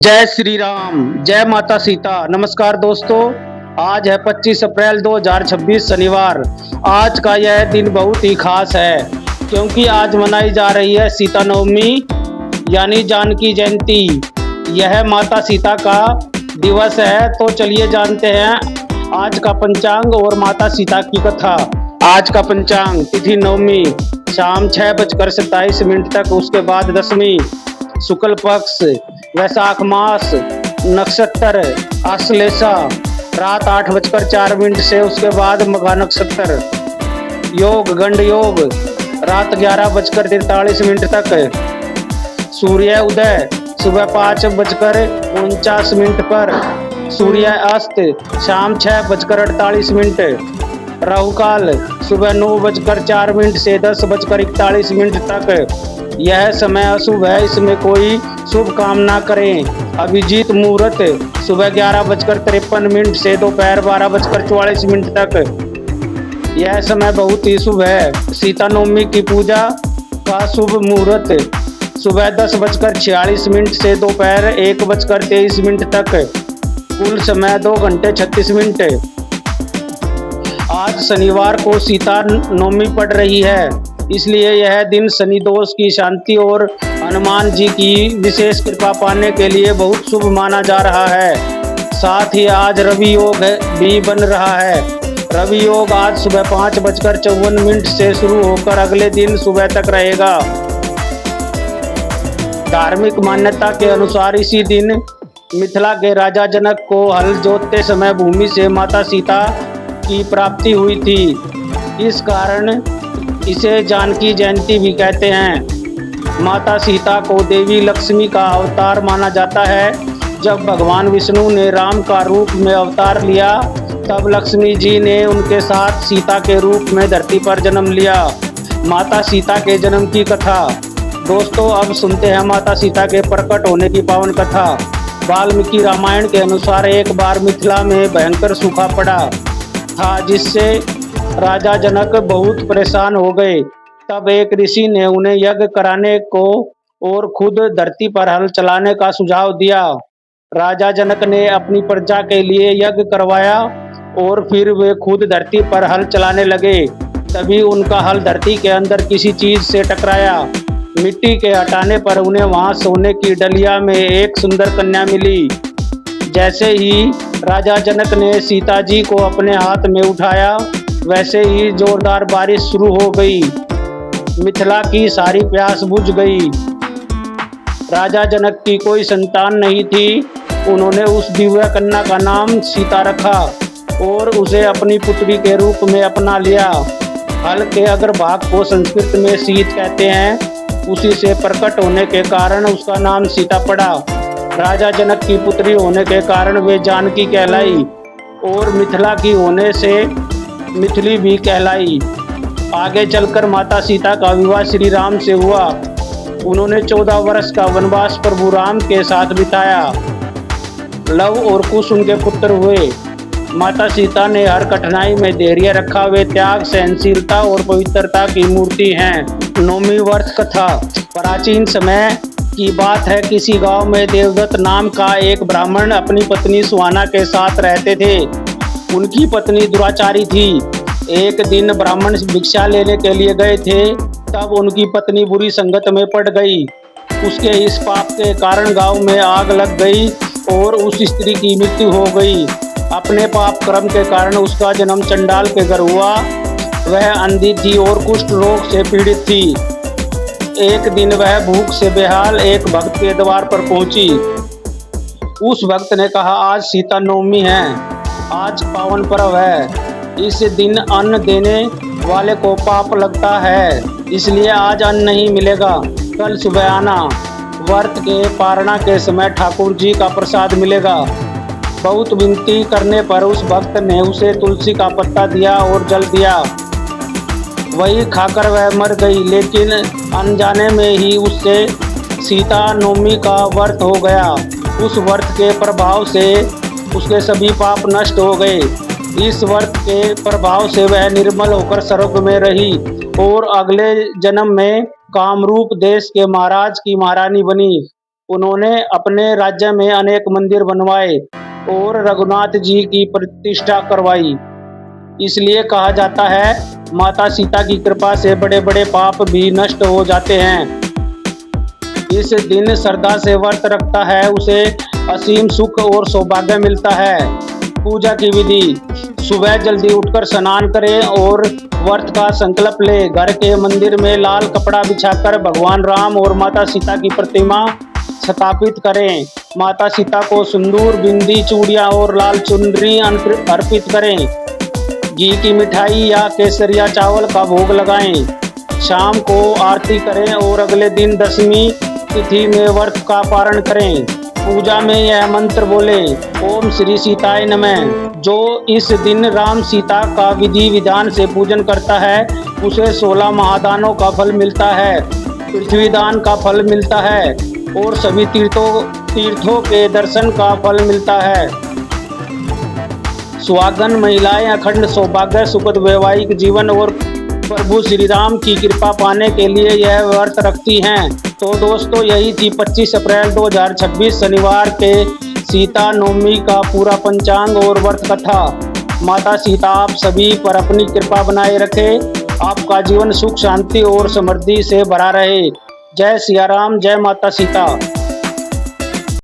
जय श्री राम, जय माता सीता। नमस्कार दोस्तों, आज है 25 अप्रैल 2026 शनिवार। आज का यह दिन बहुत ही खास है क्योंकि आज मनाई जा रही है सीता नवमी यानी जानकी जयंती। यह माता सीता का दिवस है। तो चलिए जानते हैं आज का पंचांग और माता सीता की कथा। आज का पंचांग, तिथि नवमी, शाम 6:27 तक, उसके बाद दशमी, शुक्ल पक्ष, वैशाख मास, नक्षत्र आश्लेषा, रात 8:04 से, उसके बाद मघा नक्षत्र, योग गंड योग, रात 11:43 तक, सूर्य उदय सुबह 5:49 पर, सूर्य अस्त शाम 6:48, राहु काल सुबह 9:04 से 10:41 तक। यह समय अशुभ है, इसमें कोई शुभ काम ना करें। अभिजीत मुहूर्त सुबह 11:53 से दोपहर 12:44 तक। यह समय बहुत ही शुभ है। सीता नवमी की पूजा का शुभ मुहूर्त सुबह 10:46 से दोपहर 1:23 तक। कुल समय 2 घंटे 36 मिनट। आज शनिवार को सीता नवमी पड़ रही है, इसलिए यह दिन शनि दोष की शांति और हनुमान जी की विशेष कृपा पाने के लिए बहुत शुभ माना जा रहा है। साथ ही आज रवि योग भी बन रहा है। रवि योग आज सुबह 5:54 से शुरू होकर अगले दिन सुबह तक रहेगा। धार्मिक मान्यता के अनुसार इसी दिन मिथिला के राजा जनक को हल जोतते समय भूमि से माता सीता की प्राप्ति हुई थी। इस कारण इसे जानकी जयंती भी कहते हैं। माता सीता को देवी लक्ष्मी का अवतार माना जाता है। जब भगवान विष्णु ने राम का रूप में अवतार लिया, तब लक्ष्मी जी ने उनके साथ सीता के रूप में धरती पर जन्म लिया। माता सीता के जन्म की कथा। दोस्तों, अब सुनते हैं माता सीता के प्रकट होने की पावन कथा। वाल्मीकि रामायण के अनुसार एक बार मिथिला में भयंकर सूखा पड़ा था, जिससे राजा जनक बहुत परेशान हो गए। तब एक ऋषि ने उन्हें यज्ञ कराने को और खुद धरती पर हल चलाने का सुझाव दिया। राजा जनक ने अपनी प्रजा के लिए यज्ञ करवाया और फिर वे खुद धरती पर हल चलाने लगे। तभी उनका हल धरती के अंदर किसी चीज से टकराया। मिट्टी के हटाने पर उन्हें वहां सोने की डलिया में एक सुंदर कन्या मिली। जैसे ही राजा जनक ने सीता जी को अपने हाथ में उठाया, वैसे ही जोरदार बारिश शुरू हो गई। मिथिला की सारी प्यास बुझ गई। राजा जनक की कोई संतान नहीं थी। उन्होंने उस दिव्य कन्या का नाम सीता रखा और उसे अपनी पुत्री के रूप में अपना लिया। हल के अग्रभाग को संस्कृत में सीत कहते हैं। उसी से प्रकट होने के कारण उसका नाम सीता पड़ा। राजा जनक की पुत्री होने के कारण वे जानकी कहलाई और मिथिला की होने से मिथिली भी कहलाई। आगे चलकर माता सीता का विवाह श्री राम से हुआ। उन्होंने 14 वर्ष का वनवास प्रभु राम के साथ बिताया। लव और कुश उनके पुत्र हुए। माता सीता ने हर कठिनाई में धैर्य रखा। वे त्याग, सहनशीलता और पवित्रता की मूर्ति हैं। नवमी व्रत कथा। प्राचीन समय की बात है। किसी गांव में देवदत्त नाम का एक ब्राह्मण अपनी पत्नी सुहाना के साथ रहते थे। उनकी पत्नी दुराचारी थी। एक दिन ब्राह्मण भिक्षा लेने के लिए गए थे, तब उनकी पत्नी बुरी संगत में पड़ गई। उसके इस पाप के कारण गांव में आग लग गई और उस स्त्री की मृत्यु हो गई। अपने पाप कर्म के कारण उसका जन्म चंडाल के घर हुआ। वह अंधी थी और कुष्ठ रोग से पीड़ित थी। एक दिन वह भूख से बेहाल एक भक्त के द्वार पर पहुंची। उस भक्त ने कहा, आज सीता नवमी है, आज पावन पर्व है। इस दिन अन्न देने वाले को पाप लगता है, इसलिए आज अन्न नहीं मिलेगा। कल सुबह आना। व्रत के पारणा के समय ठाकुर जी का प्रसाद मिलेगा। बहुत विनती करने पर उस भक्त ने उसे तुलसी का पत्ता दिया और जल दिया। वही खाकर वह मर गई, लेकिन अनजाने में ही उससे सीता नवमी का व्रत हो गया। उस व्रत के प्रभाव से उसके सभी पाप नष्ट हो गए। इस व्रत के प्रभाव से वह निर्मल होकर स्वर्ग में रही और अगले जन्म में कामरूप देश के महाराज की महारानी बनी उन्होंने अपने राज्य में अनेक मंदिर बनवाए और रघुनाथ जी की प्रतिष्ठा करवाई। इसलिए कहा जाता है, माता सीता की कृपा से बड़े बड़े पाप भी नष्ट हो जाते हैं। इस दिन श्रद्धा से व्रत रखता है उसे असीम सुख और सौभाग्य मिलता है। पूजा की विधि: सुबह जल्दी उठकर स्नान करें और व्रत का संकल्प ले। घर के मंदिर में लाल कपड़ा बिछाकर भगवान राम और माता सीता की प्रतिमा स्थापित करें। माता सीता को सिंदूर, बिंदी, चूड़ियां और लाल चुनरी अर्पित करें। घी की मिठाई या केसरिया चावल का भोग लगाएं। शाम को आरती करें और अगले दिन दशमी तिथि में व्रत का पारण करें। पूजा में यह मंत्र बोले: ओम श्री सीताय नमः। जो इस दिन राम सीता का विधि विधान से पूजन करता है उसे 16 महादानों का फल मिलता है, पृथ्वी दान का फल मिलता है और सभी तीर्थों के दर्शन का फल मिलता है। सुहागन महिलाएं अखंड सौभाग्य, सुखद वैवाहिक जीवन और प्रभु श्री राम की कृपा पाने के लिए यह व्रत रखती हैं। तो दोस्तों, यही थी 25 अप्रैल 2026 शनिवार के सीता नवमी का पूरा पंचांग और व्रत कथा। माता सीता आप सभी पर अपनी कृपा बनाए रखे, आपका जीवन सुख शांति और समृद्धि से भरा रहे। जय सिया राम, जय माता सीता।